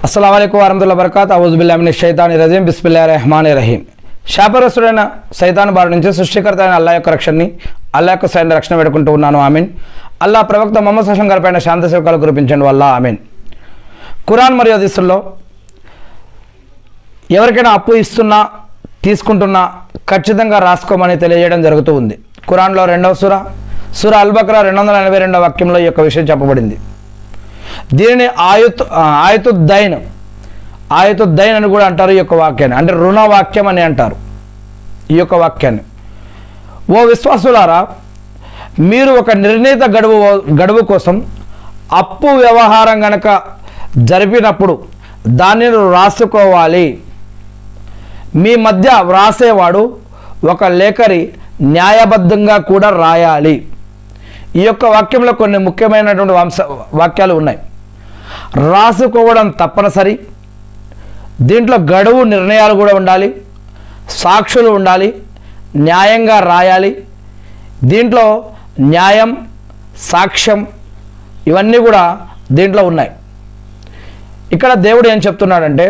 అస్సలాము అలైకుం వరహ్మతుల్లాహి వబరకాతుహు అఊజు బిల్లాహి మినష్ షైతానిర్ రజీం బిస్మిల్లాహిర్ రహమానిర్ రహీం. శాపగ్రస్తుడైన సైతాన్ బారి నుంచి సృష్టికర్త అయిన అల్లాహ్ యొక్క రక్షణని, అల్లాహ్ యొక్క సైన్య రక్షణ వేడుకుంటూ ఉన్నాను. ఆమీన్. అల్లాహ్ ప్రవక్త ముహమ్మద్ సల్లల్లాహు అలైహి వసల్లం గారిపైన శాంతి సేవకాలు కురిపించండి వల్ల ఆమీన్. ఖురాన్ మరియు హదీసుల్లో ఎవరికైనా అప్పు ఇస్తున్నా తీసుకుంటున్నా ఖచ్చితంగా రాసుకోమని తెలియజేయడం జరుగుతూ ఉంది. ఖురాన్లో 2వ సూరా అల్ బకరా 282వ వాక్యంలో ఈ యొక్క విషయం చెప్పబడింది. దీనిని ఆయతుద్దైన్ అని కూడా అంటారు. ఈ యొక్క వాక్యాన్ని అంటే రుణ వాక్యం అని అంటారు. ఈ యొక్క వాక్యాన్ని ఓ విశ్వాసులారా, మీరు ఒక నిర్ణీత గడువు కోసం అప్పు వ్యవహారం గనక జరిపినప్పుడు దానిని రాసుకోవాలి. మీ మధ్య వ్రాసేవాడు ఒక లేఖరి న్యాయబద్ధంగా కూడా రాయాలి. ఈ యొక్క వాక్యంలో కొన్ని ముఖ్యమైనటువంటి వాక్యాలు ఉన్నాయి. రాసుకోవడం తప్పనిసరి. దీంట్లో గడువు నిర్ణయాలు కూడా ఉండాలి, సాక్షులు ఉండాలి, న్యాయంగా రాయాలి. దీంట్లో న్యాయం, సాక్ష్యం ఇవన్నీ కూడా దీంట్లో ఉన్నాయి. ఇక్కడ దేవుడు ఏం చెప్తున్నాడంటే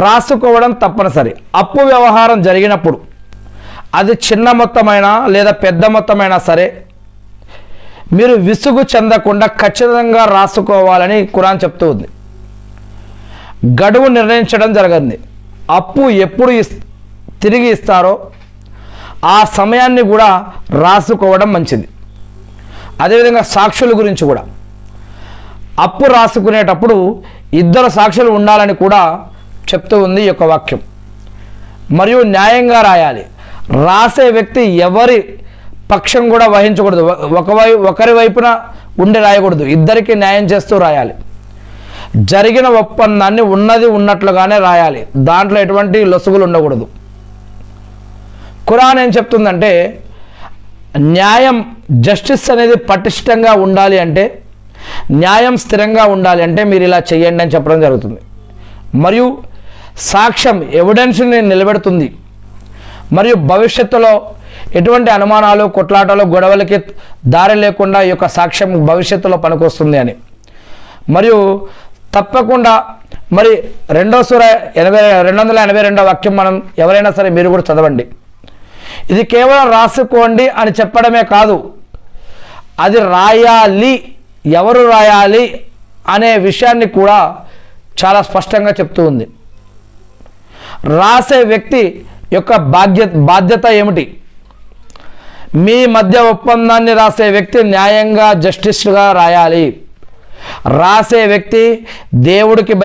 రాసుకోవడం తప్పనిసరి. అప్పు వ్యవహారం జరిగినప్పుడు అది చిన్న మొత్తమైనా లేదా పెద్ద మొత్తమైనా సరే మీరు విసుగు చెందకుండా ఖచ్చితంగా రాసుకోవాలని ఖురాన్ చెప్తూ ఉంది. గడువు నిర్ణయించడం జరిగింది. అప్పు ఎప్పుడు తిరిగి ఇస్తారో ఆ సమయాన్ని కూడా రాసుకోవడం మంచిది. అదేవిధంగా సాక్షుల గురించి కూడా అప్పు రాసుకునేటప్పుడు 2 సాక్షులు ఉండాలని కూడా చెప్తూ ఉంది ఈ యొక్క వాక్యం. మరియు న్యాయంగా రాయాలి. రాసే వ్యక్తి ఎవరి పక్షం కూడా వహించకూడదు. ఒకరి వైపున ఉండి రాయకూడదు. ఇద్దరికి న్యాయం చేస్తూ రాయాలి. జరిగిన ఒప్పందాన్ని ఉన్నది ఉన్నట్లుగానే రాయాలి. దాంట్లో ఎటువంటి లొసుగులు ఉండకూడదు. ఖురాన్ ఏం చెప్తుందంటే న్యాయం, జస్టిస్ అనేది పటిష్టంగా ఉండాలి అంటే, న్యాయం స్థిరంగా ఉండాలి అంటే మీరు ఇలా చేయండి అని చెప్పడం జరుగుతుంది. మరియు సాక్ష్యం ఎవిడెన్స్ని నిలబెడుతుంది. మరియు భవిష్యత్తులో ఎటువంటి అనుమానాలు, కొట్లాటలు, గొడవలకి దారి లేకుండా ఈ యొక్క సాక్ష్యం భవిష్యత్తులో పనికొస్తుంది అని. మరియు తప్పకుండా మరి 2వ సూరా 282వ వాక్యం మనం ఎవరైనా సరే మీరు కూడా చదవండి. ఇది కేవలం రాసుకోండి అని చెప్పడమే కాదు, అది రాయాలి, ఎవరు రాయాలి అనే విషయాన్ని కూడా చాలా స్పష్టంగా చెప్తూ ఉంది. రాసే వ్యక్తి యొక్క బాధ్యత ఏమిటి? మీ మధ్య ఒప్పందాన్ని రాసే వ్యక్తి న్యాయంగా, జస్టిస్గా రాయాలి. రాసే వ్యక్తి దేవుడికి